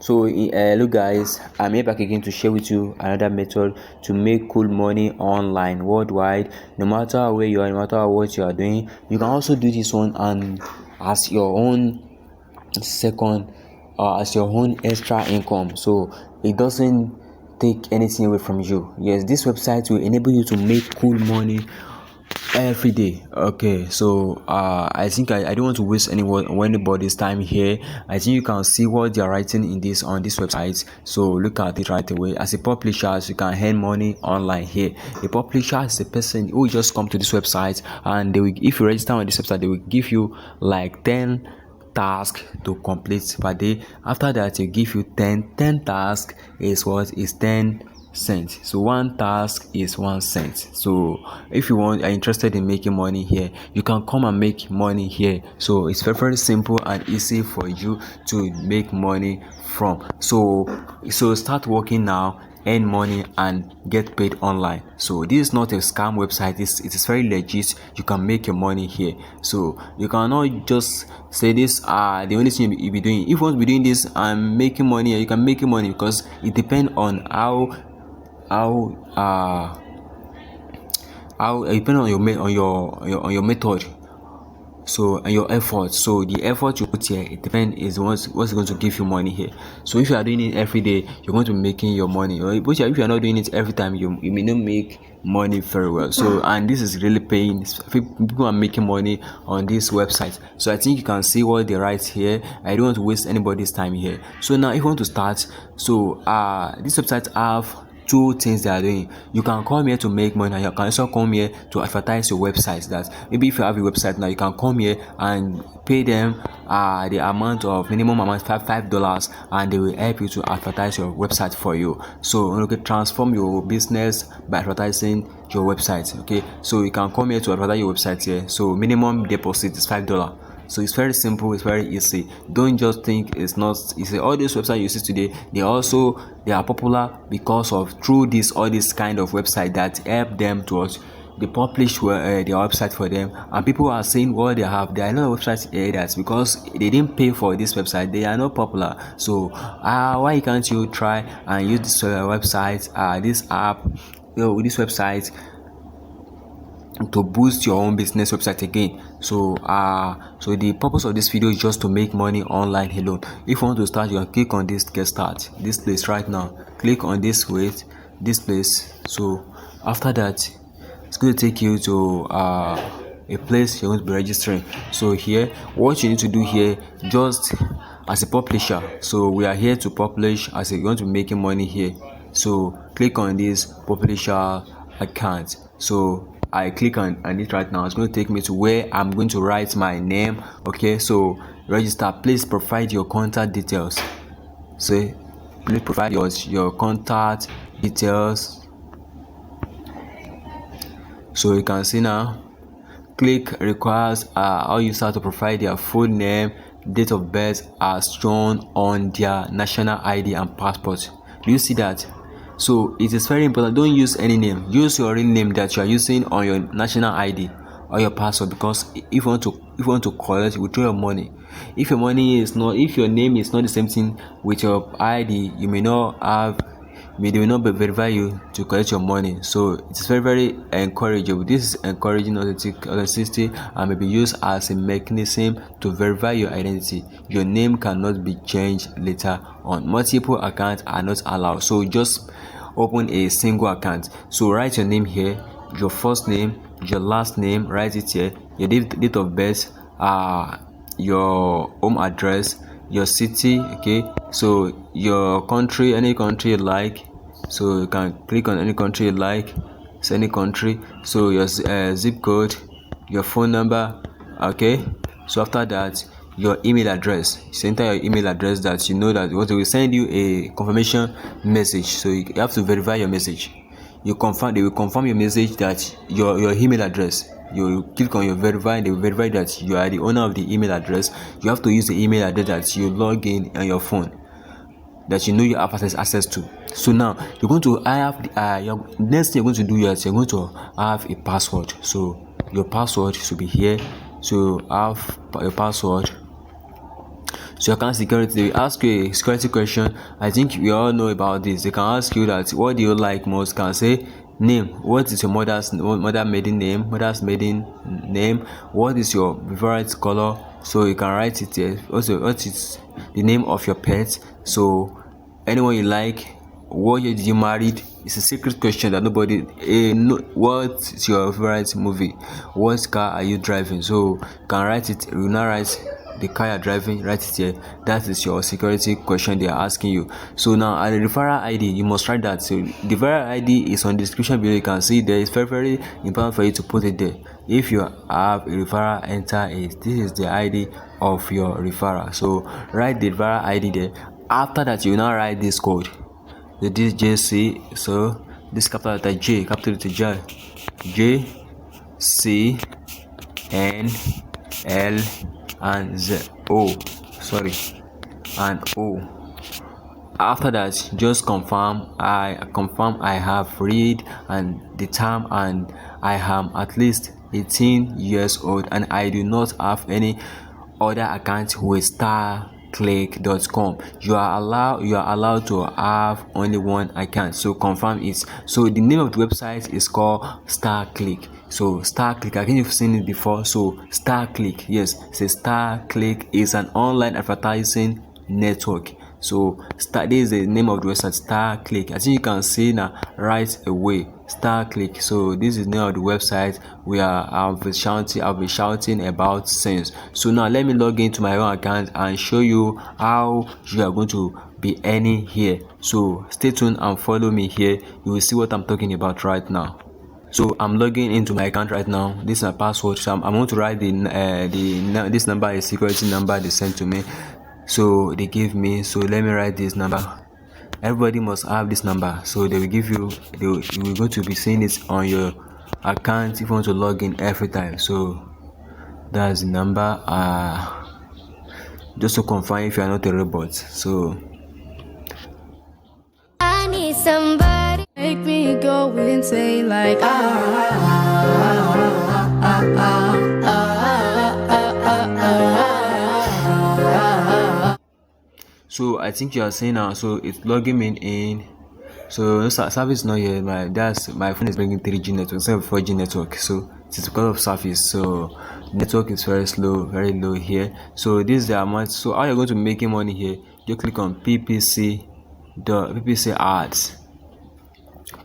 Hello guys, I'm here back again to share with you another method to make cool money online worldwide. No matter where you are, no matter what you are doing, you can also do this one and as your own second as your own extra income, so it doesn't take anything away from you. Yes, this website will enable you to make cool money every day. Okay, so I think I don't want to waste anybody's time here. I think you can see what they are writing in this on this website, so look at it right away. As a publisher, you can earn money online here. A publisher is a person who just come to this website, and they will, if you register on this website, they will give you like 10 tasks to complete per day. After that, they give you 10 tasks is what is 10 cents. So one task is 1 cent. So if you are interested in making money here, you can come and make money here. So it's very simple and easy for you to make money from. So start working now, earn money and get paid online. So this is not a scam website. It is very legit. You can make your money here. So you cannot just say this the only thing you be doing. If you want to be doing this and making money, you can make money, because it depends on how it depends on your method, so and your effort. So the effort you put here, it depends is what's going to give you money here. So if you are doing it every day, you're going to be making your money. But if you are not doing it every time, you may not make money very well. So and this is really paying. People are making money on this website. So I think you can see what they write here. I don't want to waste anybody's time here. So now if you want to start, so this website have two things they are doing. You can come here to make money, and you can also come here to advertise your website. That maybe if you have a website now, you can come here and pay them the amount of minimum amount $5, and they will help you to advertise your website for you. So you can transform your business by advertising your website. Okay, so you can come here to advertise your website here. So minimum deposit is $5. So it's very simple, it's very easy. Don't just think it's not. It's all these websites you see today, they are popular because of through this all this kind of website that help them to they publish their website for them, and people are saying what they have. There are a lot of websites here that's because they didn't pay for this website, they are not popular. So why can't you try and use this website, this app, this website, to boost your own business website again? So the purpose of this video is just to make money online alone. If you want to start, you can click on this get start, this place right now. Click on this place. So after that, it's going to take you to a place you're going to be registering. So here, what you need to do here, just as a publisher, so we are here to publish as you're going to be making money here. So click on this publisher account. So I click on it right now. It's going to take me to where I'm going to write my name. Okay, so register. Please provide your contact details. So please provide your contact details. So you can see now, click requires all users to provide their full name, date of birth as shown on their national ID and passport. Do you see that? So it is very important. Don't use any name. Use your real name that you are using on your national ID or your passport, because if you want to collect, withdraw your money, if your name is not the same thing with your ID, you may not have, they will not verify you to collect your money. So it's very encouraging. This is encouraging authenticity and may be used as a mechanism to verify your identity. Your name cannot be changed later on. Multiple accounts are not allowed. So just open a single account. So write your name here, your first name, your last name, write it here, your date of birth, your home address, your city. Okay, so your country, any country you like. So you can click on any country you like. So any country. So your zip code, your phone number. Okay, so after that, your email address. So enter your email address that you know that what will send you a confirmation message. So you have to verify your message. They will confirm your message that your email address. You click on your verify, they will verify that you are the owner of the email address. You have to use the email address that you log in on your phone, that you know you have access to. So now you're going to have your next thing you're going to do is you're going to have a password. So your password should be here. So have your password. So account security, they will ask you a security question. I think we all know about this. They can ask you that what do you like most. Can say name, what is your mother's maiden name, what is your favorite color, so you can write it here. Also, what is the name of your pet, so anyone you like, what year did you married. It's a secret question that nobody what's your favorite movie, what car are you driving, so you can write it. You will not write the car you're driving, write it here. That is your security question they are asking you. So now at the referral ID, you must write that. So the referral ID is on the description below. You can see there. It's very important for you to put it there. If you have a referral, enter it. This is the ID of your referral, so write the referral ID there. After that, you will now write this code, the JC. So this capital letter J, capital letter J C N L and Z O, and O. After that, just confirm. I have read and the term, and I am at least 18 years old, and I do not have any other account with starclick.com. You are allowed to have only one account, so confirm it. So the name of the website is called StarClick. So StarClick, I think you've seen it before. So StarClick, yes, say StarClick is an online advertising network. So this is the name of the website, StarClick. I think you can see now right away, StarClick. So this is the name of the website I've been shouting about since. So now let me log into my own account and show you how you are going to be earning here. So stay tuned and follow me here. You will see what I'm talking about right now. So I'm logging into my account right now. This is my password. So I'm going to write this number is security number they sent to me. So they gave me. So let me write this number. Everybody must have this number. So they will give you. You will go to be seeing it on your account if you want to log in every time. So that's the number. Just to confirm if you are not a robot. So I need somebody make me go insane like So I think you are saying now. So it's logging me in. So service not yet. My phone is bringing 3G network instead of 4G network. So it's because of service. So network is very low here. So this is the amount. So how you're going to be making money here? You click on PPC ads.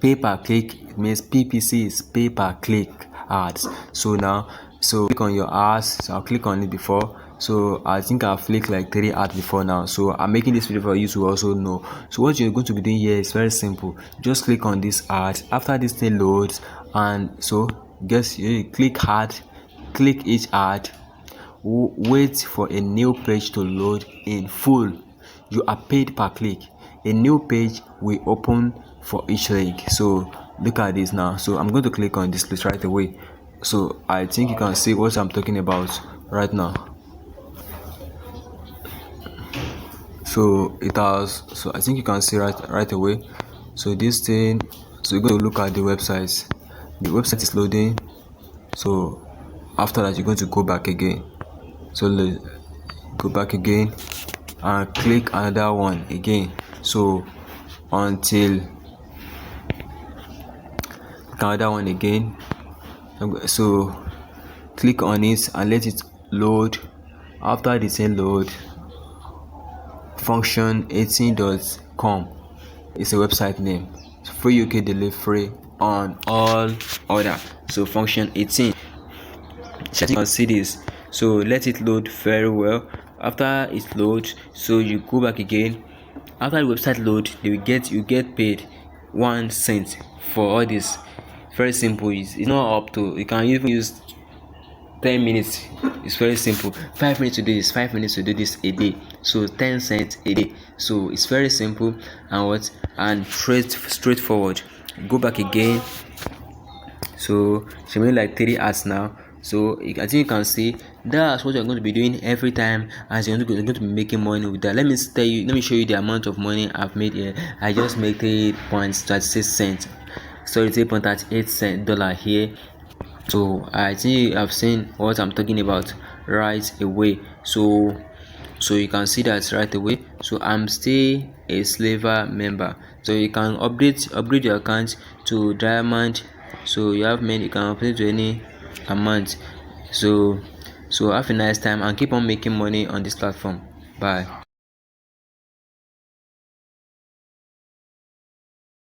Pay per click means PPC is pay per click ads. So now, click on your ads. So I'll click on it before. So I think I've clicked like 3 ads before now. So I'm making this video for you to also know. So what you're going to be doing here is very simple. Just click on this ad. After this thing loads, and so you click each ad. Wait for a new page to load in full. You are paid per click. A new page will open for each link. So look at this now. So I'm going to click on this list right away. So I think you can see what I'm talking about right now. So I think you can see right away. So this thing, so you're going to look at the websites. The website is loading. So after that, you're going to go back again. So go back again and click another one again. So until another one again. So click on it and let it load. After the thing load, function18.com is a website name. Free UK delivery on all order. So function 18. So you can see this. So let it load very well. After it loads, so you go back again. After the website load, you get paid 1 cent for all this. Very simple. It's not up to, you can even use 10 minutes. It's very simple. 5 minutes to do this, 5 minutes to do this a day. So 10 cents a day. So it's very simple and straightforward. Go back again. So she made like 3 ads now. So I think you can see that's what you're going to be doing every time as you're going to be making money with that. Let me show you the amount of money I've made here. I just made 3.36 cents. Sorry, $3.38 here. So I think I've seen what I'm talking about right away. So So you can see that right away. So I'm still a slaver member, so you can upgrade your account to diamond. So you have many, you can upgrade to any amount. So have a nice time and keep on making money on this platform. Bye.